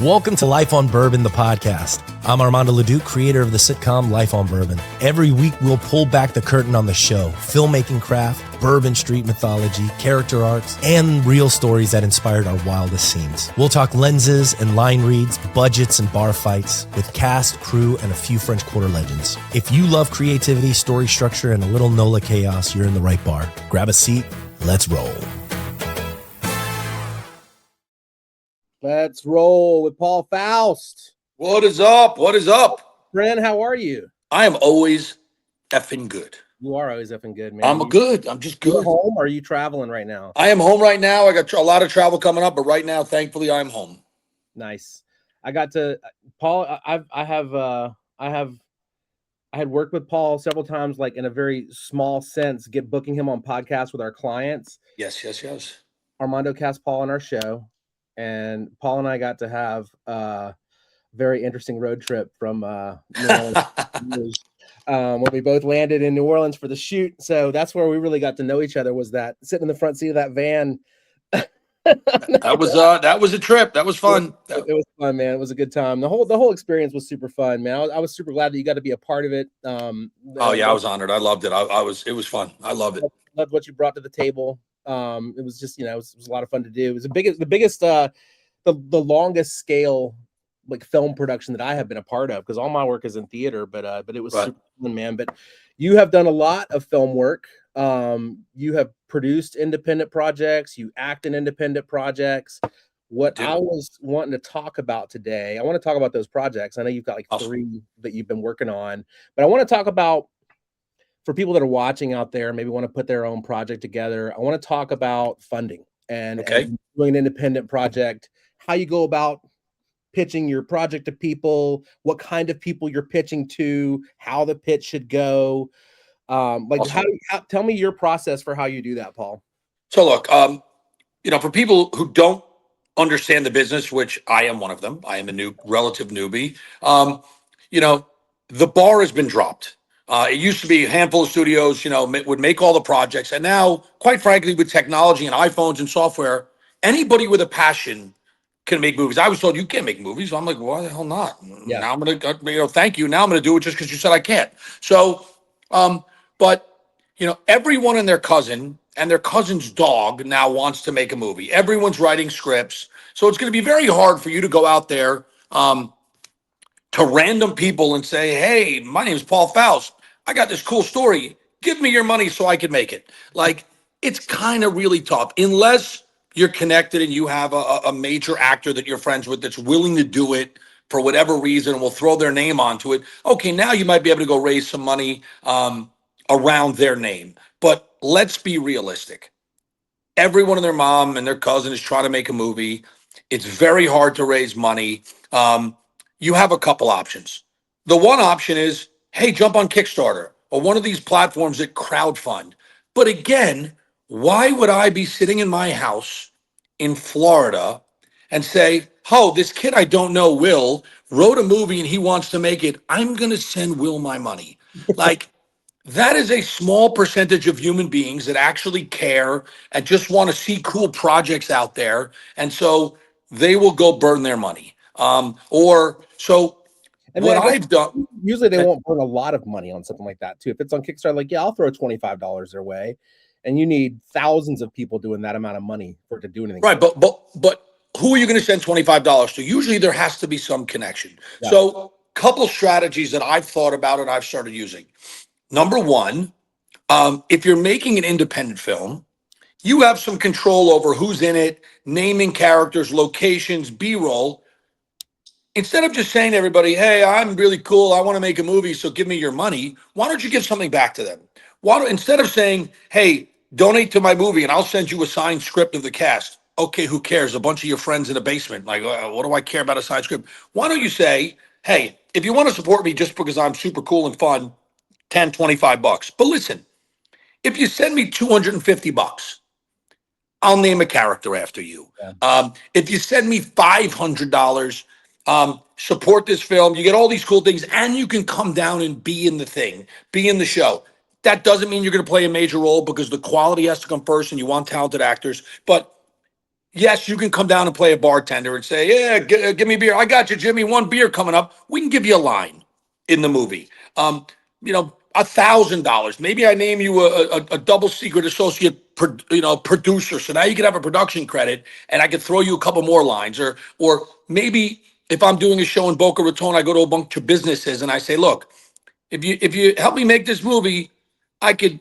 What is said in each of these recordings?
Welcome to Life on Bourbon, the podcast. I'm Armando Leduc, creator of the sitcom Life on Bourbon. Every week, we'll pull back the curtain on the show, filmmaking craft, bourbon street mythology, character arcs, and real stories that inspired our wildest scenes. We'll talk lenses and line reads, budgets and bar fights, with cast, crew, and a few French Quarter legends. If you love creativity, story structure, and a little NOLA chaos, you're in the right bar. Grab a seat, let's roll. Let's roll with Paul Faust. What is up? What is up? Friend, how are you? I am always effing good. You are always effing good, man. I'm good. I'm just good. You're home or are you traveling right now? I am home right now. I got a lot of travel coming up, but right now, thankfully, I'm home. Nice. I got to Paul. I had worked with Paul several times, like in a very small sense, booking him on podcasts with our clients. Yes. Armando cast Paul on our show. And Paul and I got to have a very interesting road trip from New Orleans when we both landed in New Orleans for the shoot. So that's where we really got to know each other, was that sitting in the front seat of that van. That was a trip. That was fun. It was fun, man. It was a good time. The whole experience was super fun, man. I was super glad that you got to be a part of it. I was honored. I loved it. It was fun. I loved it. Loved what you brought to the table. It was just, it was a lot of fun to do. It was the longest scale like film production that I have been a part of, because all my work is in theater, but it was super fun, man. But you have done a lot of film work. You have produced independent projects, you act in independent projects. What I was wanting to talk about today, I want to talk about those projects. I know you've got like 3 that you've been working on, but I want to talk about, for people that are watching out there, maybe want to put their own project together, I want to talk about funding and doing an independent project, how you go about pitching your project to people, what kind of people you're pitching to, how the pitch should go. Tell me your process for how you do that, Paul. So look, for people who don't understand the business, which I am one of them, I am a relative newbie. The bar has been dropped. It used to be a handful of studios, would make all the projects. And now, quite frankly, with technology and iPhones and software, anybody with a passion can make movies. I was told you can't make movies. I'm like, why the hell not? Yeah. Now I'm going to, thank you. Now I'm going to do it just because you said I can't. So, everyone and their cousin and their cousin's dog now wants to make a movie. Everyone's writing scripts. So it's going to be very hard for you to go out there to random people and say, hey, my name is Paul Faust. I got this cool story. Give me your money so I can make it. Like, it's kind of really tough unless you're connected and you have a major actor that you're friends with that's willing to do it for whatever reason and will throw their name onto it. Okay, now you might be able to go raise some money around their name. But let's be realistic. Everyone and their mom and their cousin is trying to make a movie. It's very hard to raise money. You have a couple options. The one option is, hey, jump on Kickstarter or one of these platforms that crowdfund. But again, why would I be sitting in my house in Florida and say, oh, this kid I don't know, Will, wrote a movie and he wants to make it. I'm going to send Will my money. Like, that is a small percentage of human beings that actually care and just want to see cool projects out there. And so they will go burn their money. I've done. Usually they won't burn a lot of money on something like that too. If it's on Kickstarter, like, I'll throw $25 their way, and you need thousands of people doing that amount of money for it to do anything. Right, but who are you going to send $25 to? Usually there has to be some connection. Yeah. So, couple strategies that I've thought about and I've started using. Number one, if you're making an independent film, you have some control over who's in it, naming characters, locations, B-roll. Instead of just saying to everybody, hey, I'm really cool, I want to make a movie, so give me your money, why don't you give something back to them? Instead of saying, hey, donate to my movie and I'll send you a signed script of the cast. Okay, who cares? A bunch of your friends in a basement. Like, what do I care about a signed script? Why don't you say, hey, if you want to support me just because I'm super cool and fun, $10, $25. But listen, if you send me $250, I'll name a character after you. Yeah. If you send me $500, support this film, you get all these cool things, and you can come down and be in the thing, be in the show. That doesn't mean you're going to play a major role, because the quality has to come first and you want talented actors. But, Yes, you can come down and play a bartender and say, yeah, give me a beer. I got you, Jimmy. One beer coming up. We can give you a line in the movie. You know, $1,000. Maybe I name you a double secret associate, producer. So now you can have a production credit, and I could throw you a couple more lines. Or maybe if I'm doing a show in Boca Raton, I go to a bunch of businesses and I say, look, if you help me make this movie, I could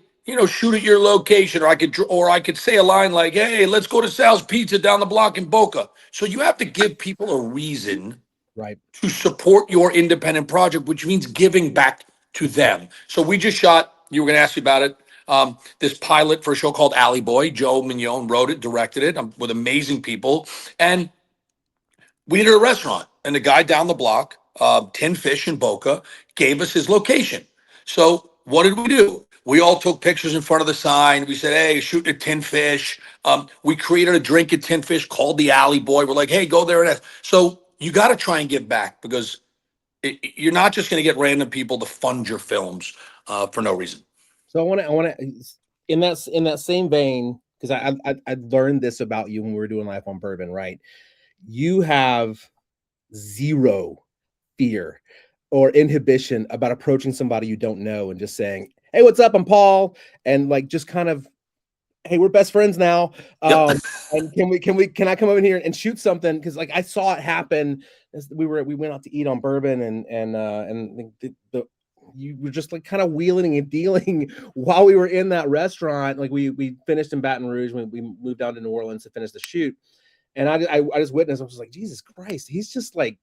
shoot at your location, or I could say a line like, "Hey, let's go to Sal's Pizza down the block in Boca." So you have to give people a reason Right. to support your independent project, which means giving back to them. So we just shot. You were going to ask me about it. This pilot for a show called Alley Boy. Joe Mignon wrote it, directed it, with amazing people, and we did a restaurant, and the guy down the block, Tin Fish in Boca, gave us his location. So what did we do? We all took pictures in front of the sign. We said, hey, shoot at Tin Fish. We created a drink at Tin Fish called the Alley Boy. We're like, hey, go there and ask. So you got to try and give back, because you're not just going to get random people to fund your films for no reason. So I want to, in that same vein, because I learned this about you when we were doing Life on Bourbon, right? You have zero fear or inhibition about approaching somebody you don't know and just saying, hey, what's up? I'm Paul. And like, just kind of, hey, we're best friends now. Yep. And can I come over here and shoot something? Cause like I saw it happen as we went out to eat on Bourbon, and you were just like kind of wheeling and dealing while we were in that restaurant. Like we finished in Baton Rouge when we moved down to New Orleans to finish the shoot. And I just witnessed, I was like, Jesus Christ, he's just like,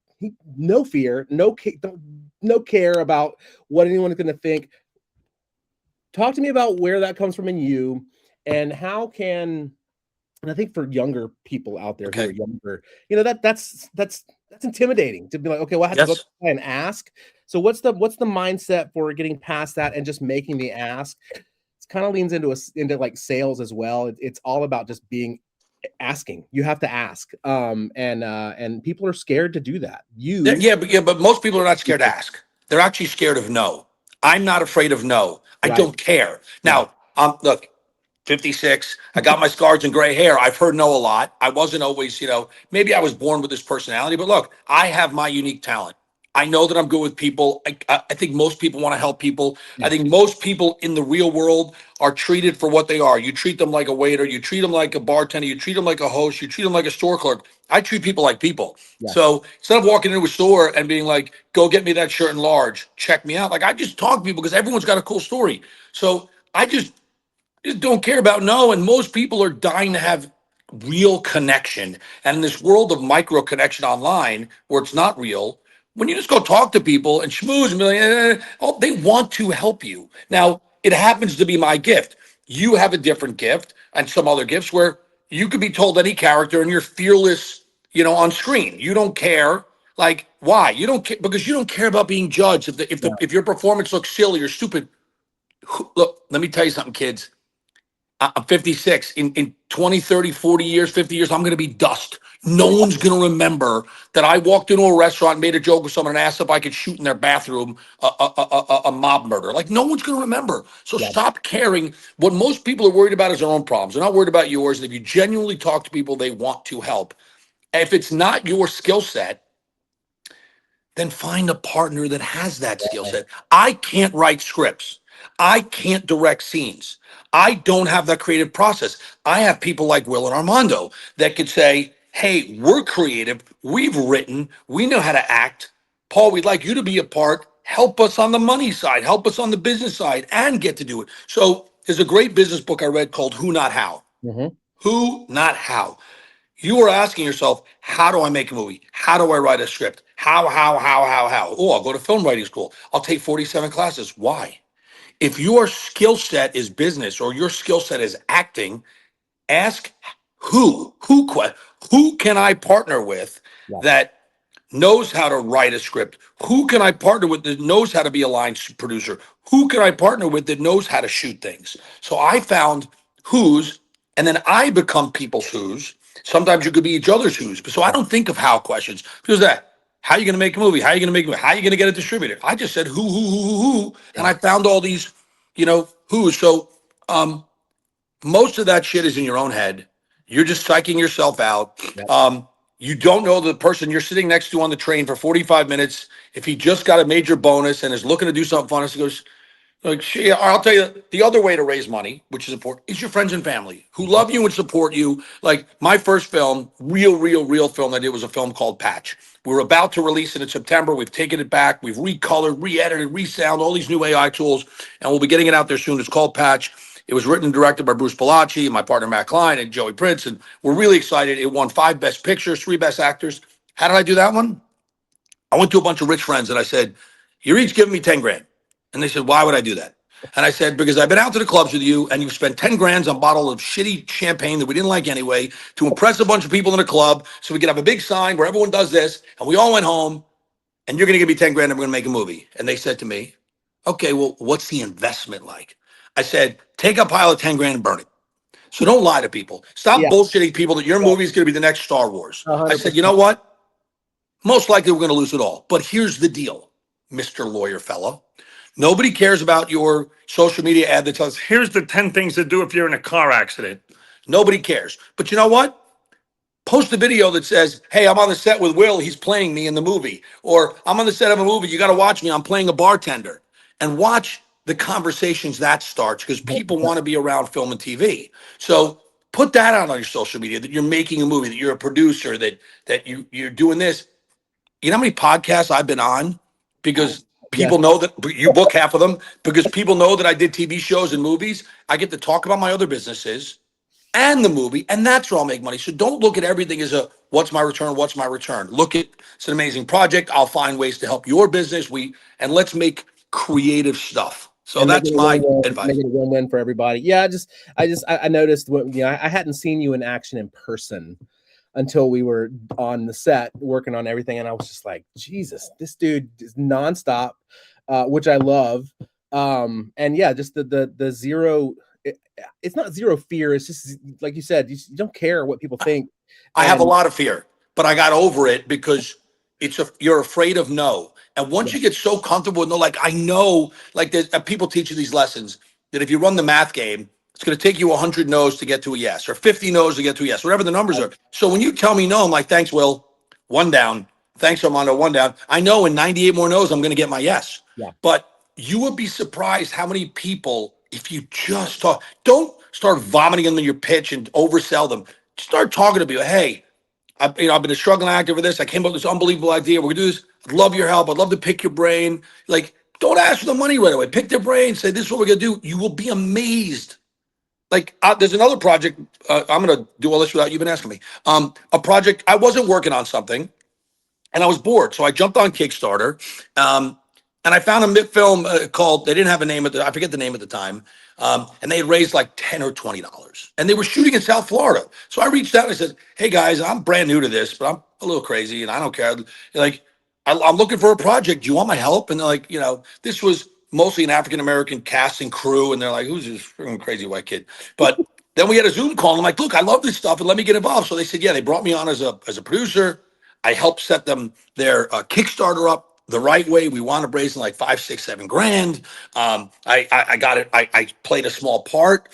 no fear, no care about what anyone's going to think. Talk to me about where that comes from in you, and how can, and I think for younger people out there who are younger, that's intimidating to be like, okay, well, I have to go try and ask. So what's the mindset for getting past that and just making the ask? It kind of leans into like sales as well. It's all about just asking. You have to ask, and people are scared to do that. But most people are not scared to ask. They're actually scared of no. I'm not afraid of no. I don't care. Now, look, 56. I got my scars and gray hair. I've heard no a lot. I wasn't always, maybe I was born with this personality, but look, I have my unique talent. I know that I'm good with people. I think most people want to help people. I think most people in the real world are treated for what they are. You treat them like a waiter. You treat them like a bartender. You treat them like a host. You treat them like a store clerk. I treat people like people. Yeah. So instead of walking into a store and being like, go get me that shirt in large, check me out. Like, I just talk to people because everyone's got a cool story. So I just don't care about no. And most people are dying to have real connection. And in this world of micro connection online where it's not real, when you just go talk to people and schmooze and be like, they want to help you. Now, it happens to be my gift. You have a different gift and some other gifts where you could be told any character and you're fearless, on screen. You don't care. Like, why? You don't care because you don't care about being judged. If your performance looks silly or stupid, look, let me tell you something, kids. I'm 56. In 20, 30, 40 years, 50 years, I'm going to be dust. No one's going to remember that I walked into a restaurant, made a joke with someone, and asked if I could shoot in their bathroom a mob murder. Like, no one's going to remember. So stop caring. What most people are worried about is their own problems. They're not worried about yours. And if you genuinely talk to people, they want to help. If it's not your skill set, then find a partner that has that skill set. I can't write scripts. I can't direct scenes. I don't have that creative process. I have people like Will and Armando that could say, hey, we're creative. We've written. We know how to act. Paul, we'd like you to be a part. Help us on the money side. Help us on the business side and get to do it. So there's a great business book I read called Who, Not How. Mm-hmm. Who, Not How. You are asking yourself, how do I make a movie? How do I write a script? How? Oh, I'll go to film writing school. I'll take 47 classes. Why? If your skill set is business or your skill set is acting, ask who can I partner with that knows how to write a script? Who can I partner with that knows how to be a line producer? Who can I partner with that knows how to shoot things? So I found who's, and then I become people's who's. Sometimes you could be each other's who's. So I don't think of how questions. Because how are you going to make a movie? How are you going to make a movie? How are you going to get it distributed? I just said who. And I found all these, who's. So most of that shit is in your own head. You're just psyching yourself out. Yep. You don't know the person you're sitting next to on the train for 45 minutes. If he just got a major bonus and is looking to do something fun, he goes, like, I'll tell you the other way to raise money, which is important, is your friends and family who love you and support you. Like my first film, real film I did was a film called Patch. We were about to release it in September. We've taken it back. We've recolored, re-edited, resound, all these new AI tools, and we'll be getting it out there soon. It's called Patch. It was written and directed by Bruce Palacci, my partner Matt Klein, and Joey Prince, and we're really excited. It won 5 Best Pictures, 3 Best Actors. How did I do that one? I went to a bunch of rich friends and I said, you're each giving me 10 grand. And they said, why would I do that? And I said, because I've been out to the clubs with you and you've spent 10 grand on a bottle of shitty champagne that we didn't like anyway to impress a bunch of people in the club so we could have a big sign where everyone does this. And we all went home and you're going to give me 10 grand and we're going to make a movie. And they said to me, okay, well, what's the investment like? I said, take a pile of 10 grand and burn it. So don't lie to people. Stop Yeah. bullshitting people that your movie is going to be the next Star Wars. 100%. I said, you know what? Most likely we're going to lose it all. But here's the deal, Mr. Lawyer Fella. Nobody cares about your social media ad that tells, here's the 10 things to do if you're in a car accident. Nobody cares. But you know what? Post a video that says, hey, I'm on the set with Will. He's playing me in the movie. Or I'm on the set of a movie. You got to watch me. I'm playing a bartender. And watch the conversations that starts because people want to be around film and TV. So put that out on your social media that you're making a movie, that you're a producer, that you're doing this. You know how many podcasts I've been on because people know that you book half of them because people know that I did TV shows and movies. I get to talk about my other businesses and the movie, and that's where I'll make money. So don't look at everything as a what's my return, what's my return. Look at it's an amazing project. I'll find ways to help your business. And let's make creative stuff. So And that's my advice. Make it a win-win for everybody. Yeah, I noticed I hadn't seen you in action in person until we were on the set working on everything, and I was just like, Jesus, this dude is nonstop, which I love. And yeah, just the zero. It's not zero fear. It's just like you said, you don't care what people think. I have a lot of fear, but I got over it because you're afraid of no. And once you get so comfortable with no, like I know, like people teach you these lessons that if you run the math game, it's going to take you 100 no's to get to a yes, or 50 no's to get to a yes, whatever the numbers are. So when you tell me no, I'm like, thanks, Will, 1 down. Thanks, Armando, 1 down. I know in 98 more no's, I'm going to get my yes. Yeah. But you would be surprised how many people, if you just talk, don't start vomiting them in your pitch and oversell them. Start talking to people. Hey, I've been a struggling actor for this. I came up with this unbelievable idea. We're gonna do this. I'd love your help. I'd love to pick your brain. Like, don't ask for the money right away. Pick their brain. Say, this is what we're gonna do. You will be amazed. Like, there's another project. I'm gonna do all this without you even asking me. A project I wasn't working on something, and I was bored, so I jumped on Kickstarter. And I found a film called. They didn't have a name I forget the name at the time. And they had raised like $10 or $20, and they were shooting in South Florida. So I reached out and I said, "Hey guys, I'm brand new to this, but I'm a little crazy, and I don't care. Like, I'm looking for a project. Do you want my help?" And they're like, this was mostly an African American cast and crew, and they're like, "Who's this freaking crazy white kid?" But then we had a Zoom call, and I'm like, "Look, I love this stuff, and let me get involved." So they said, "Yeah." They brought me on as a producer. I helped set them their Kickstarter up the right way. We wound up raising like 5, 6, 7 grand. I got it. I played a small part.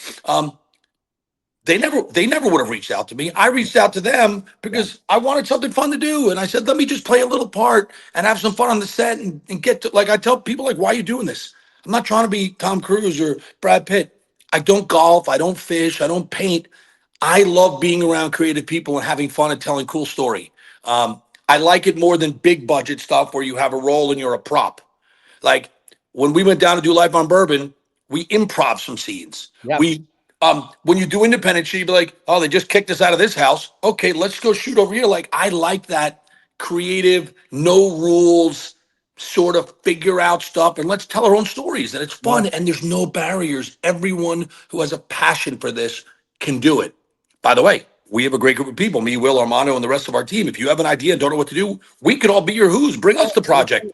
They never would have reached out to me. I reached out to them because I wanted something fun to do. And I said, let me just play a little part and have some fun on the set and get to, like, I tell people, like, why are you doing this? I'm not trying to be Tom Cruise or Brad Pitt. I don't golf. I don't fish. I don't paint. I love being around creative people and having fun and telling cool story. I like it more than big budget stuff where you have a role and you're a prop. Like when we went down to do Life on Bourbon, we improv some scenes. Yeah. When you do independent, you'd be like, oh, they just kicked us out of this house. Okay, let's go shoot over here. Like, I like that creative, no rules, sort of figure out stuff, and let's tell our own stories. And it's fun, and there's no barriers. Everyone who has a passion for this can do it. By the way, we have a great group of people, me, Will, Armando, and the rest of our team. If you have an idea and don't know what to do, we could all be your who's. Bring us the project.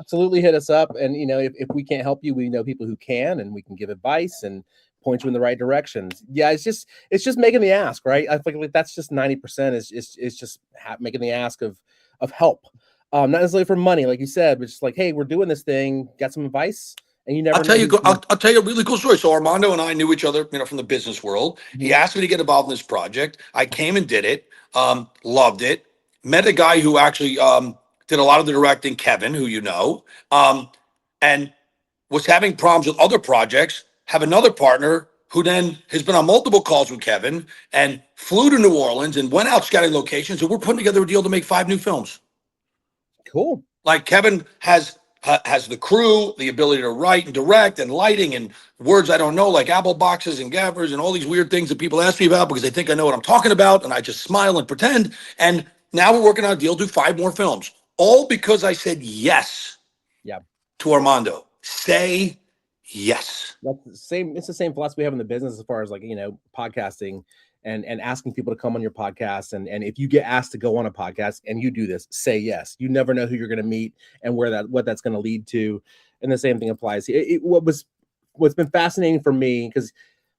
Absolutely hit us up. And, if we can't help you, we know people who can, and we can give advice and point you in the right directions. Yeah, it's just making the ask, right? I think like that's just 90% is just making the ask of help. Not necessarily for money, like you said, but just like, hey, we're doing this thing, got some advice, and you never I'll tell know you, who's gonna. I'll tell you a really cool story. So Armando and I knew each other, from the business world. He Mhm. asked me to get involved in this project. I came and did it. Loved it. Met a guy who actually did a lot of the directing, Kevin, who you know, and was having problems with other projects. Have another partner who then has been on multiple calls with Kevin and flew to New Orleans and went out scouting locations. And we're putting together a deal to make 5 new films. Cool. Like Kevin has the crew, the ability to write and direct and lighting and words I don't know, like apple boxes and gaffers and all these weird things that people ask me about because they think I know what I'm talking about, and I just smile and pretend. And now we're working on a deal to do 5 more films, all because I said yes Yeah. to Armando. Say yes. That's the same. It's the same philosophy we have in the business as far as, like, podcasting and asking people to come on your podcast. And if you get asked to go on a podcast and you do this, say yes. You never know who you're going to meet and what that's going to lead to. And the same thing applies. What's been fascinating for me, because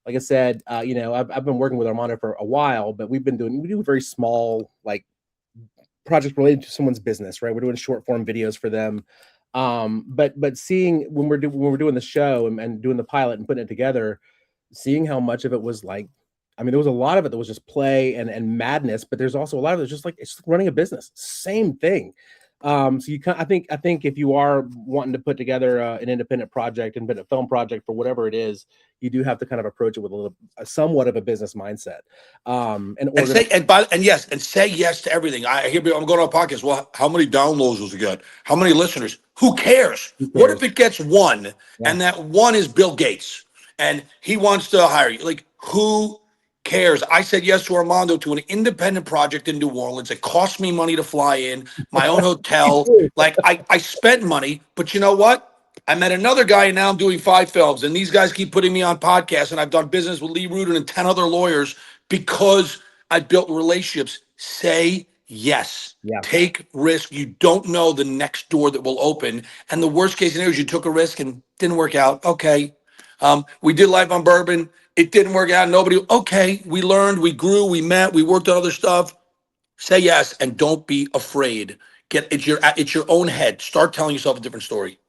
like I said, I've been working with Armando for a while, but we do very small, like, projects related to someone's business, right? We're doing short form videos for them. But seeing when we're doing the show and doing the pilot and putting it together, seeing how much of it was like, I mean, there was a lot of it that was just play and madness, but there's also a lot of it just like, it's just running a business, same thing. So I think if you are wanting to put together an independent project, independent film project for whatever it is, you do have to kind of approach it with somewhat of a business mindset. And say yes to everything. I'm going on a podcast. Well, how many downloads does it get? How many listeners? Who cares? Who What cares? if it gets one, Yeah. and that one is Bill Gates and he wants to hire you? Like, who cares? I said yes to Armando to an independent project in New Orleans. It cost me money to fly in, my own hotel. Like, I spent money, but you know what? I met another guy, and now I'm doing 5 films, and these guys keep putting me on podcasts, and I've done business with Lee Rudin and 10 other lawyers because I built relationships. Say yes. Yeah. Take risk. You don't know the next door that will open. And the worst case scenario is you took a risk and didn't work out. Okay. We did Life on Bourbon. It didn't work out. Okay. We learned, we grew, we met, we worked on other stuff. Say yes, and don't be afraid. It's your own head. Start telling yourself a different story.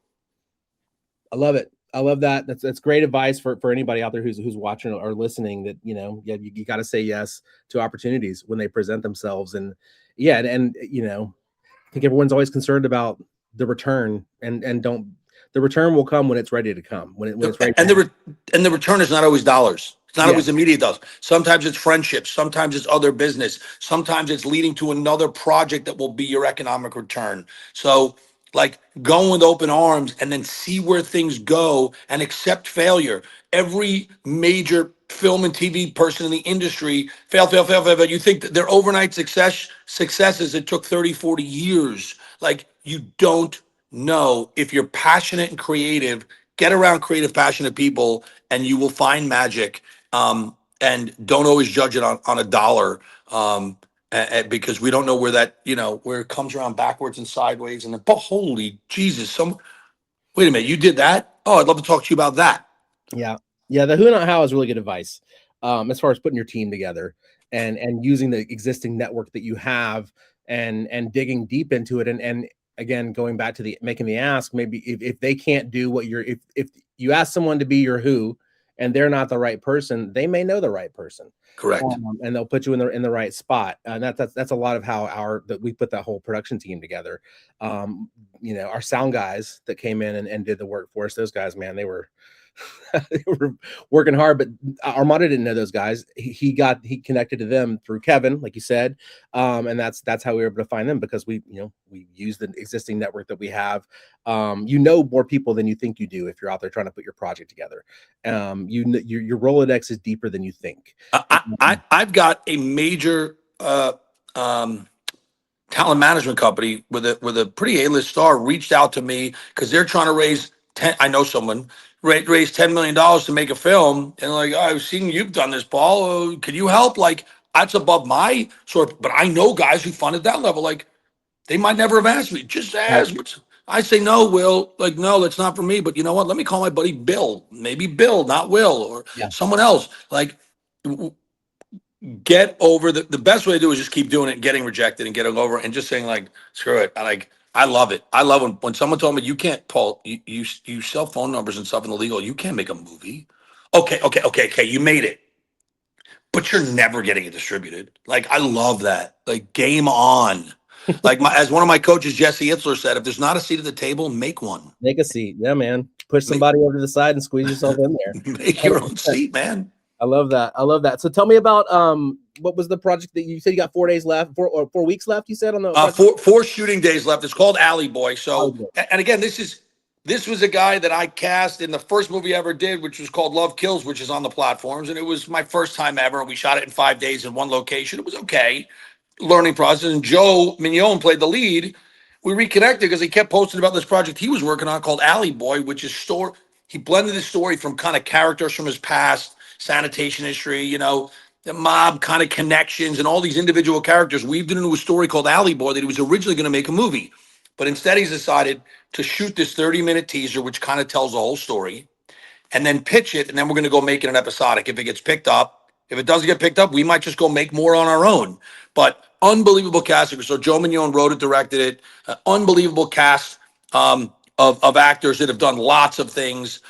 I love it. I love that. That's great advice for anybody out there who's watching or listening, that, you got to say yes to opportunities when they present themselves. And I think everyone's always concerned about the return, and the return will come when it's ready to come, when it's ready. And the return is not always dollars. It's not always immediate dollars. Sometimes it's friendships. Sometimes it's other business. Sometimes it's leading to another project that will be your economic return. So, like, go with open arms and then see where things go and accept failure. Every major film and TV person in the industry fail. You think that their overnight successes, it took 30, 40 years. Like, you don't know. If you're passionate and creative, get around creative, passionate people, and you will find magic. And don't always judge it on a dollar. Because we don't know where where it comes around backwards and sideways. And then, but holy Jesus, wait a minute, you did that? Oh, I'd love to talk to you about that. Yeah. The who not how is really good advice, as far as putting your team together and using the existing network that you have and digging deep into it. And again, going back to making the ask, maybe if they can't do what if you ask someone to be your who and they're not the right person, they may know the right person. Correct. And they'll put you in the right spot. And that's a lot of how that we put that whole production team together. Our sound guys that came in and did the work for us, those guys, man, they were working hard, but Armando didn't know those guys. He connected to them through Kevin, like you said. And that's how we were able to find them, because we use the existing network that we have. More people than you think you do if you're out there trying to put your project together. Your Rolodex is deeper than you think. I've got a major talent management company with a pretty A-list star reached out to me because they're trying to raise I know someone raised $10 million to make a film, and like, oh, I've seen you've done this, Paul. Can you help? Like, that's above my sort. But I know guys who fund at that level. Like, they might never have asked me. Just ask. I say no, Will. Like, no, that's not for me. But you know what? Let me call my buddy Bill. Maybe Bill, not Will, or someone else. Like, get over the best way to do is just keep doing it and getting rejected and getting over it and just saying, like, screw it. I love it. I love when someone told me you can't, Paul, you sell phone numbers and stuff in the legal. You can't make a movie. Okay. You made it, but you're never getting it distributed. Like, I love that. Like, game on. Like, as one of my coaches, Jesse Itzler, said, if there's not a seat at the table, make one. Make a seat. Yeah, man. Push somebody over to the side and squeeze yourself in there. Make your own seat, man. I love that. I love that. So tell me about what was the project that you said you got 4 days left, 4 weeks left? You said on the four shooting days left. It's called Alley Boy. So, and again, this was a guy that I cast in the first movie I ever did, which was called Love Kills, which is on the platforms, and it was my first time ever. We shot it in 5 days in one location. It was okay, learning process. And Joe Mignon played the lead. We reconnected because he kept posting about this project he was working on called Alley Boy, which is he blended the story from kind of characters from his past, sanitation history, the mob kind of connections, and all these individual characters weaved it into a story called Alley Boy that he was originally going to make a movie. But instead, he's decided to shoot this 30-minute teaser, which kind of tells the whole story, and then pitch it, and then we're going to go make it an episodic. If it gets picked up, if it doesn't get picked up, we might just go make more on our own. But unbelievable casting. So Joe Mignon wrote it, directed it. Unbelievable cast of actors that have done lots of things.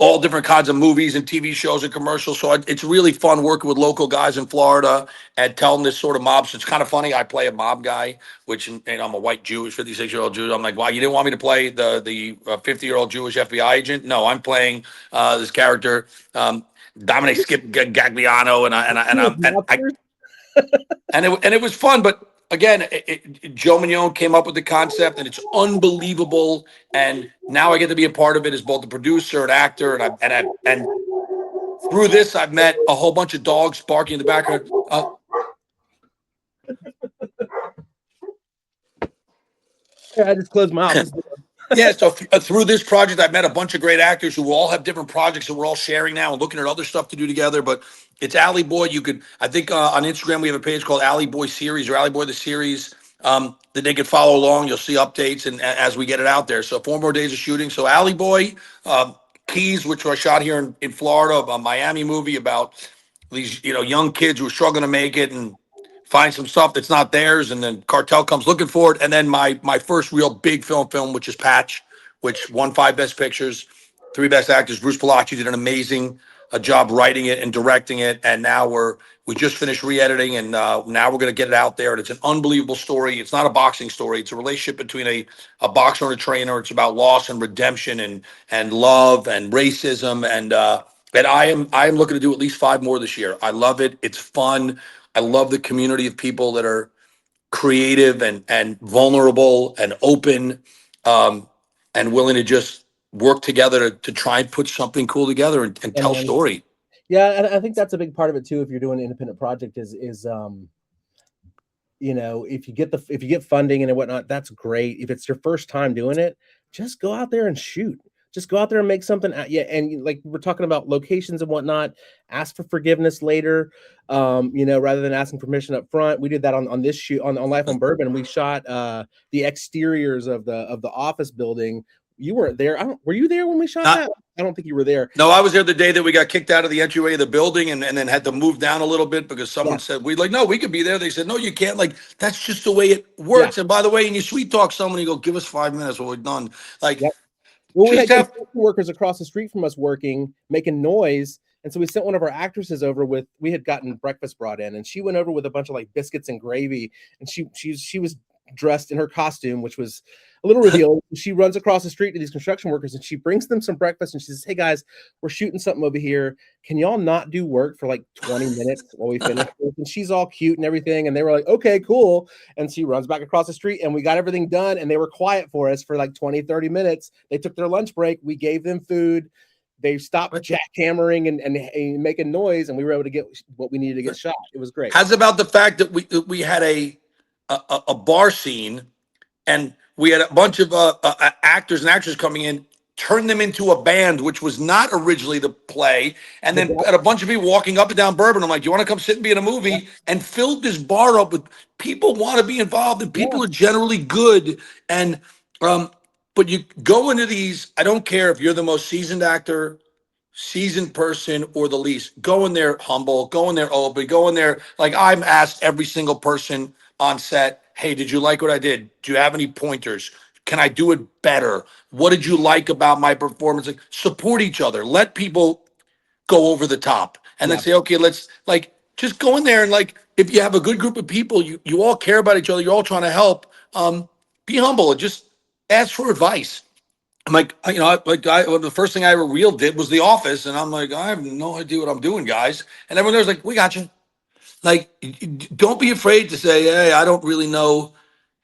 All different kinds of movies and TV shows and commercials. So it's really fun working with local guys in Florida and telling this sort of mob. So it's kind of funny. I play a mob guy, which, I'm a white Jewish, 56-year-old Jew. I'm like, wow, you didn't want me to play the 50-year-old Jewish FBI agent? No, I'm playing this character, Dominic Skip Gagliano, and it was fun. But again, Joe Mignon came up with the concept, and it's unbelievable. And now I get to be a part of it as both a producer and actor. And through this, I've met a whole bunch of dogs barking in the background. I just closed my eyes. Yeah, so through this project, I've met a bunch of great actors who all have different projects that we're all sharing now and looking at other stuff to do together. But it's Alley Boy. I think on Instagram, we have a page called Alley Boy Series or Alley Boy the Series that they can follow along. You'll see updates and as we get it out there. So 4 more days of shooting. So Alley Boy, Keys, which I shot here in Florida, a Miami movie about these young kids who are struggling to make it and find some stuff that's not theirs, and then cartel comes looking for it. And then my first real big film, which is Patch, which won 5 Best Pictures, 3 Best Actors. Bruce Palacci did an amazing job writing it and directing it. And now we just finished re-editing, and now we're going to get it out there. And it's an unbelievable story. It's not a boxing story. It's a relationship between a boxer and a trainer. It's about loss and redemption and love and racism. And I am looking to do at least 5 more this year. I love it. It's fun. I love the community of people that are creative and vulnerable and open and willing to just work together to try and put something cool together and tell story. Yeah, I think that's a big part of it too. If you're doing an independent project, is if you get funding and whatnot, that's great. If it's your first time doing it, just go out there and shoot. Just go out there and make something. Yeah, and like we're talking about locations and whatnot, ask for forgiveness later, rather than asking permission up front. We did that on this shoot on Life on Bourbon. We shot the exteriors of the office building. You weren't there. Were you there when we shot that? I don't think you were there. No, I was there the day that we got kicked out of the entryway of the building and then had to move down a little bit because someone said, no, we could be there. They said, no, you can't. Like, that's just the way it works. Yeah. And by the way, and you sweet talk someone, you go, give us 5 minutes when we're done. Like, well, we had workers across the street from us working, making noise. And so we sent one of our actresses over we had gotten breakfast brought in, and she went over with a bunch of like biscuits and gravy. And she was dressed in her costume, which was a little revealing. She runs across the street to these construction workers and she brings them some breakfast. And she says, hey guys, we're shooting something over here. Can y'all not do work for like 20 minutes while we finish this? And she's all cute and everything. And they were like, okay, cool. And she runs back across the street and we got everything done. And they were quiet for us for like 20, 30 minutes. They took their lunch break. We gave them food. They stopped jackhammering and making noise. And we were able to get what we needed to get shot. It was great. How's about the fact that we had a bar scene and we had a bunch of actors and actresses coming in, turned them into a band, which was not originally the play. And then had a bunch of people walking up and down Bourbon. I'm like, do you want to come sit and be in a movie? Yeah. And filled this bar up with people want to be involved and people are generally good. And, but you go into these, I don't care if you're the most seasoned actor, seasoned person, or the least. Go in there humble, go in there open, go in there. Like, I'm asked every single person on set, Hey, did you like what I did? Do you have any pointers? Can I do it better? What did you like about my performance? Like, support each other. Let people go over the top and then Yeah, say, okay, let's like just go in there and like if you have a good group of people, you all care about each other, you're all trying to help. Be humble and just ask for advice. I'm like, well, the first thing I ever real did was The Office, and I'm like, I have no idea what I'm doing, guys. And everyone there's like, we got you. Like, don't be afraid to say, hey, I don't really know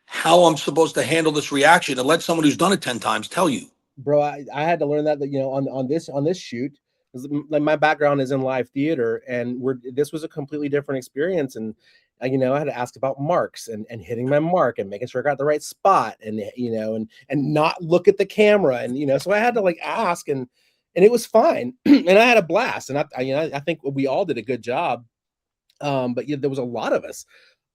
how I'm supposed to handle this reaction, and let someone who's done it 10 times tell you. bro, I had to learn that you know on this shoot, 'cause like my background is in live theater, and this was a completely different experience, and you know I had to ask about marks and hitting my mark and making sure I got the right spot, and you know and not look at the camera, and you know so I had to like ask, and it was fine, and I had a blast, and you know I think we all did a good job. But yeah, there was a lot of us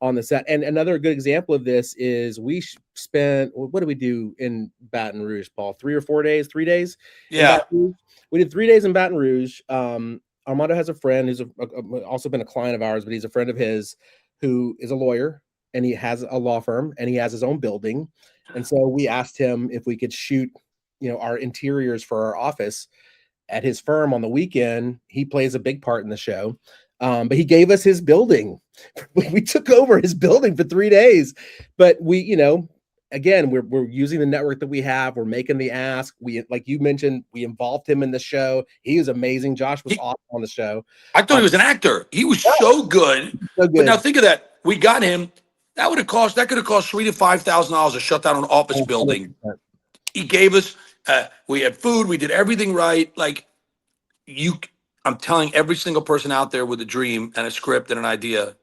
on the set. And another good example of this is we spent, what did we do in Baton Rouge, Paul? 3 or 4 days, 3 days in Yeah. Baton Rouge. We did 3 days in Baton Rouge. Armando has a friend who's also been a client of ours, but he's a friend of his who is a lawyer, and he has a law firm, and he has his own building. And so we asked him if we could shoot, you know, our interiors for our office at his firm on the weekend. He plays a big part in the show. But he gave us his building. We took over his building for 3 days. But we, you know, again, we're using the network that we have. We're making the ask. We, like you mentioned, we involved him in the show. He was amazing. Josh was awesome on the show. I thought he was an actor. He was so good. So But now good. think of that. We got him. That could have cost $3,000 to $5,000 to shut down an office building. 100%. He gave us. We had food. We did everything right. Like I'm telling every single person out there with a dream and a script and an idea,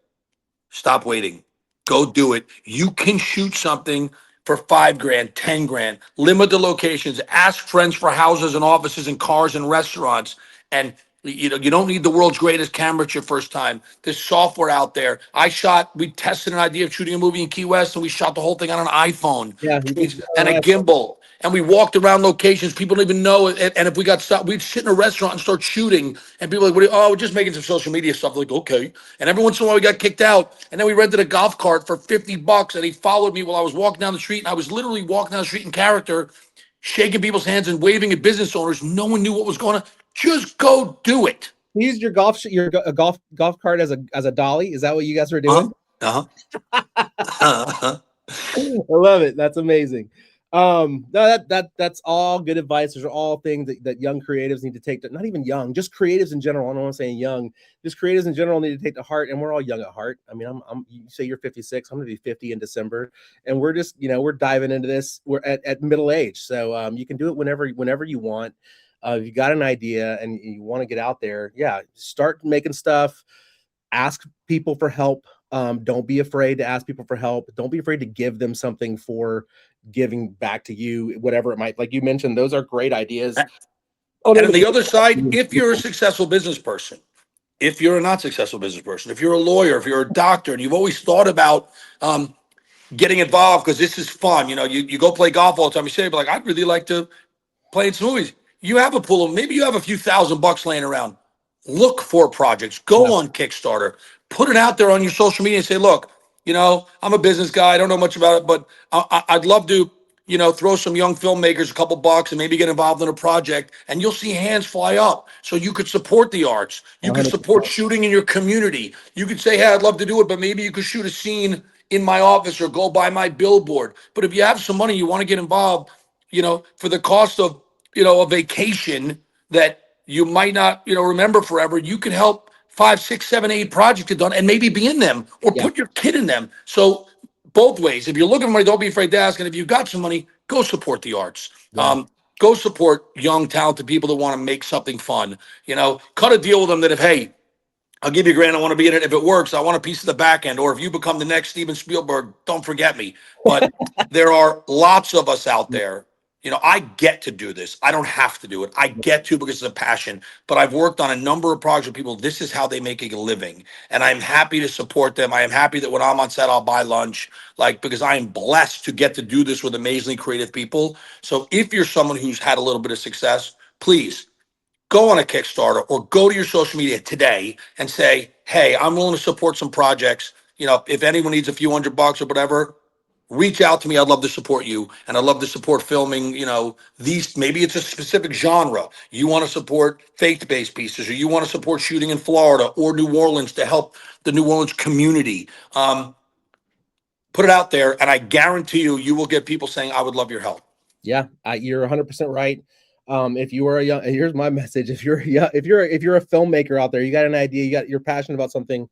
stop waiting. Go do it. You can shoot something for $5,000, $10,000. Limit the locations. Ask friends for houses and offices and cars and restaurants. And you know, you don't need the world's greatest camera at your first time. There's software out there. We tested an idea of shooting a movie in Key West, and we shot the whole thing on an iPhone Yeah, he did. and a gimbal. And we walked around locations people don't even know. And if we got stopped, we'd sit in a restaurant and start shooting. And people were like, what are you, oh, we're just making some social media stuff. Like, okay. And every once in a while we got kicked out. And then we rented a golf cart for $50. And he followed me while I was walking down the street. And I was literally walking down the street in character, shaking people's hands and waving at business owners. No one knew what was going on. Just go do it. He used your golf cart as a dolly. Is that what you guys were doing? Uh-huh. I love it. That's amazing. No, that's all good advice. Those are all things that young creatives need to take to, not even young, just creatives in general. I don't want to say young, just creatives in general need to take to heart. And we're all young at heart. I mean, you say you're 56, I'm going to be 50 in December, and we're just, you know, we're diving into this. We're at middle age. So, you can do it whenever you want. If you got an idea and you want to get out there, yeah, start making stuff, ask people for help. Don't be afraid to ask people for help. Don't be afraid to give them something for giving back to you, whatever it might, like you mentioned, those are great ideas. And on the other side, if you're a successful business person, if you're a not successful business person, if you're a lawyer, if you're a doctor, and you've always thought about getting involved because this is fun, you know, you go play golf all the time, you say, like, I'd really like to play in some movies. You have a pool of, maybe you have a few $1,000 laying around. Look for projects. Go on Kickstarter. Put it out there on your social media and say, look, you know, I'm a business guy. I don't know much about it, but I'd love to, you know, throw some young filmmakers a couple bucks and maybe get involved in a project, and you'll see hands fly up. So you could support the arts. You could support shooting in your community. You could say, hey, I'd love to do it, but maybe you could shoot a scene in my office or go by my billboard. But if you have some money, you want to get involved, you know, for the cost of, you know, a vacation that you might not, you know, remember forever, you can help 5, 6, 7, 8 projects get done and maybe be in them or put your kid in them. So both ways, if you're looking for money, don't be afraid to ask. And if you've got some money, go support the arts. Go support young, talented people that want to make something fun. You know, cut a deal with them that if, hey, I'll give you $1,000, I want to be in it. If it works, I want a piece of the back end. Or if you become the next Steven Spielberg, don't forget me. But there are lots of us out there. You know, I get to do this. I don't have to do it. I get to because it's a passion. But I've worked on a number of projects with people. This is how they make a living. And I'm happy to support them. I am happy that when I'm on set, I'll buy lunch, like, because I am blessed to get to do this with amazingly creative people. So if you're someone who's had a little bit of success, please go on a Kickstarter or go to your social media today and say, hey, I'm willing to support some projects. You know, if anyone needs a few $100 or whatever, reach out to me. I'd love to support you, and I'd love to support filming. These, maybe it's a specific genre. You want to support faith-based pieces, or you want to support shooting in Florida or New Orleans to help the New Orleans community. Put it out there, and I guarantee you will get people saying, "I would love your help." Yeah, you're 100% right. If you are here's my message: if you're a filmmaker out there, you got an idea, you're passionate about something,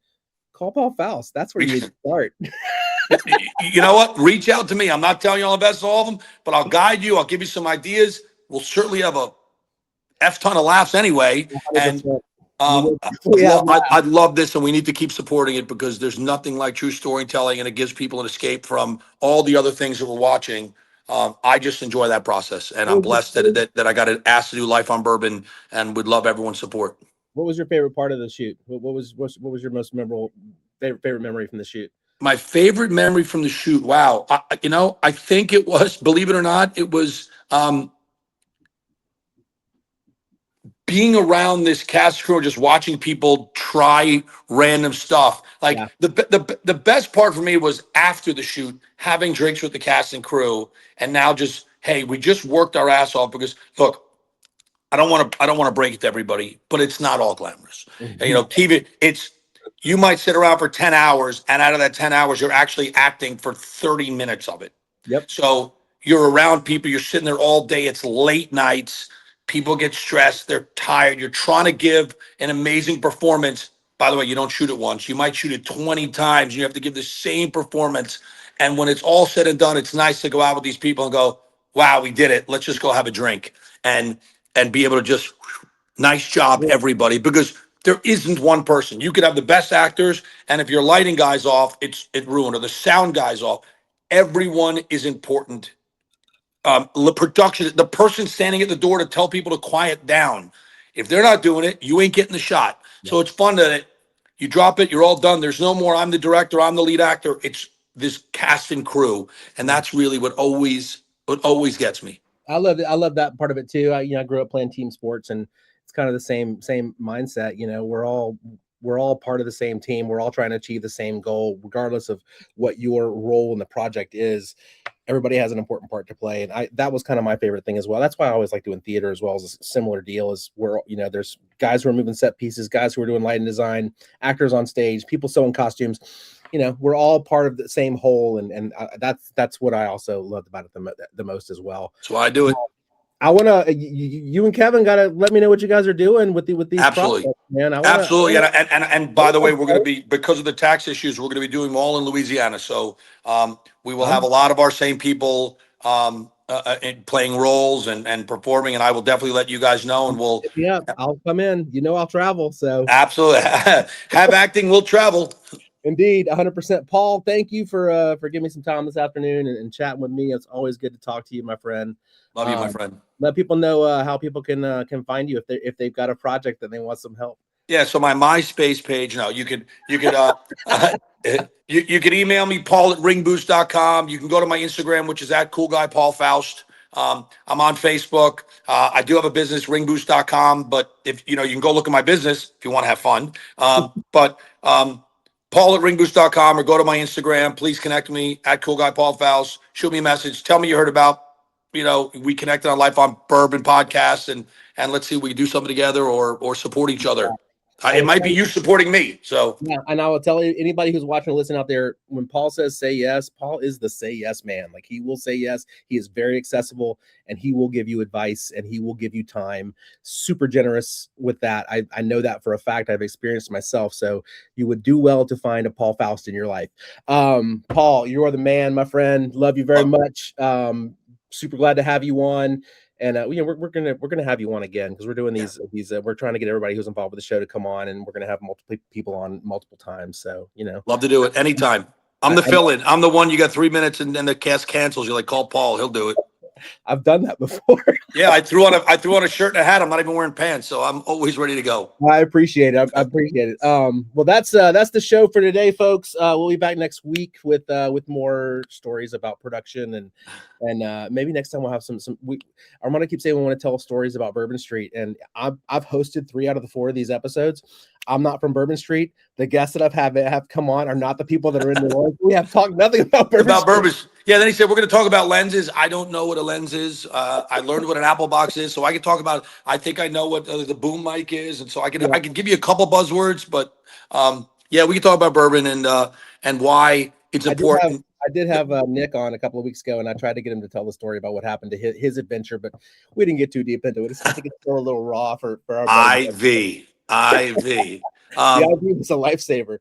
call Paul Faust. That's where you need to start. You know what? Reach out to me. I'm not telling you I'll invest all of them, but I'll guide you. I'll give you some ideas. We'll certainly have a F ton of laughs anyway. 100%. And I'd love this, and we need to keep supporting it because there's nothing like true storytelling, and it gives people an escape from all the other things that we're watching. I just enjoy that process, and I'm blessed that I got asked to do Life on Bourbon, and would love everyone's support. What was your favorite part of the shoot? What was your most memorable favorite memory from the shoot? My favorite memory from the shoot. Wow. I think it was, believe it or not, it was being around this cast crew, just watching people try random stuff. Like the best part for me was after the shoot, having drinks with the cast and crew, and now just, hey, we just worked our ass off because look, I don't want to break it to everybody, but it's not all glamorous. Mm-hmm. TV, you might sit around for 10 hours, and out of that 10 hours, you're actually acting for 30 minutes of it. Yep. So you're around people, you're sitting there all day. It's late nights. People get stressed. They're tired. You're trying to give an amazing performance. By the way, you don't shoot it once. You might shoot it 20 times. You have to give the same performance. And when it's all said and done, it's nice to go out with these people and go, wow, we did it. Let's just go have a drink and be able to just, nice job, everybody, because there isn't one person. You could have the best actors, and if your lighting guy's off, it ruined, or the sound guy's off. Everyone is important. The production, the person standing at the door to tell people to quiet down. If they're not doing it, you ain't getting the shot. Yeah. So it's fun that you drop it, you're all done. There's no more, I'm the director, I'm the lead actor. It's this cast and crew, and that's really what always gets me. I love it. I love that part of it too. I grew up playing team sports, and it's kind of the same mindset. We're all part of the same team. We're all trying to achieve the same goal, regardless of what your role in the project is. Everybody has an important part to play, and that was kind of my favorite thing as well. That's why I always like doing theater as well. As a similar deal as where there's guys who are moving set pieces, guys who are doing lighting design, actors on stage, people sewing costumes. We're all part of the same whole, and that's what I also loved about it the most as well. That's why I do it. I want to. You and Kevin got to let me know what you guys are doing with these. Absolutely, projects, man. Absolutely. And by the way, we're going to be, because of the tax issues, we're going to be doing them all in Louisiana. So we will have a lot of our same people playing roles and performing. And I will definitely let you guys know. And we'll. Yeah, I'll come in. I'll travel. So absolutely, have acting. We'll travel. Indeed, 100%. Paul, thank you for giving me some time this afternoon and chatting with me. It's always good to talk to you, my friend. Love you, my friend. Let people know how people can find you if they've got a project that they want some help. Yeah, so my MySpace page. No, you could you could email me, paul@ringboost.com. You can go to my Instagram, which is @coolguypaulfaust. I'm on Facebook. I do have a business, ringboost.com. But if you can go look at my business if you want to have fun. But paul@ringboost.com, or go to my Instagram. Please connect with me @coolguypaulfaust. Shoot me a message. Tell me you heard about. We connected on Life on Bourbon Podcast, and let's see if we can do something together or support each other. It might be you supporting me. So yeah, and I will tell you, anybody who's watching or listening out there, when Paul says say yes, Paul is the say yes man. Like, he will say yes. He is very accessible, and he will give you advice, and he will give you time. Super generous with that. I know that for a fact. I've experienced myself. So you would do well to find a Paul Faust in your life. Paul, you are the man, my friend. Love you very much. Super glad to have you on, and we're gonna have you on again, because we're doing these we're trying to get everybody who's involved with the show to come on, and we're gonna have multiple people on multiple times. So love to do it anytime. I'm the fill-in. I'm the one, you got 3 minutes and then the cast cancels. You're like, call Paul, he'll do it. I've done that before. Yeah, I threw on a shirt and a hat. I'm not even wearing pants, so I'm always ready to go. I appreciate it. I appreciate it. Well, that's the show for today, folks. We'll be back next week with more stories about production, and maybe next time we'll have some. Armando keeps saying we want to tell stories about Bourbon Street, and I've hosted 3 out of the 4 of these episodes. I'm not from Bourbon Street. The guests that have come on are not the people that are in New Orleans. We have talked nothing about Bourbon. Yeah, then he said, we're going to talk about lenses. I don't know what a lens is. I learned what an Apple box is, so I can talk about, I think I know what the boom mic is. And so I can give you a couple buzzwords, but yeah, we can talk about bourbon and why it's important. I did have Nick on a couple of weeks ago, and I tried to get him to tell the story about what happened to his adventure, but we didn't get too deep into it. I think it's still a little raw for our buddy. IV. The IV was a lifesaver.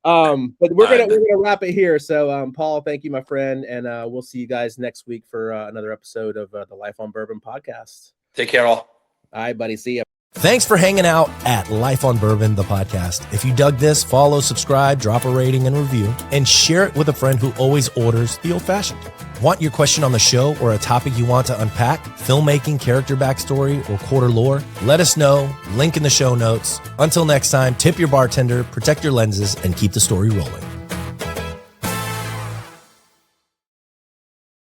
But we're gonna wrap it here. So Paul, thank you, my friend, and we'll see you guys next week for another episode of the Life on Bourbon podcast. Take care, all. All right, buddy. See ya. Thanks for hanging out at Life on Bourbon, the podcast. If you dug this, follow, subscribe, drop a rating and review, and share it with a friend who always orders the old-fashioned. Want your question on the show or a topic you want to unpack? Filmmaking, character backstory, or quarter lore? Let us know. Link in the show notes. Until next time, tip your bartender, protect your lenses, and keep the story rolling.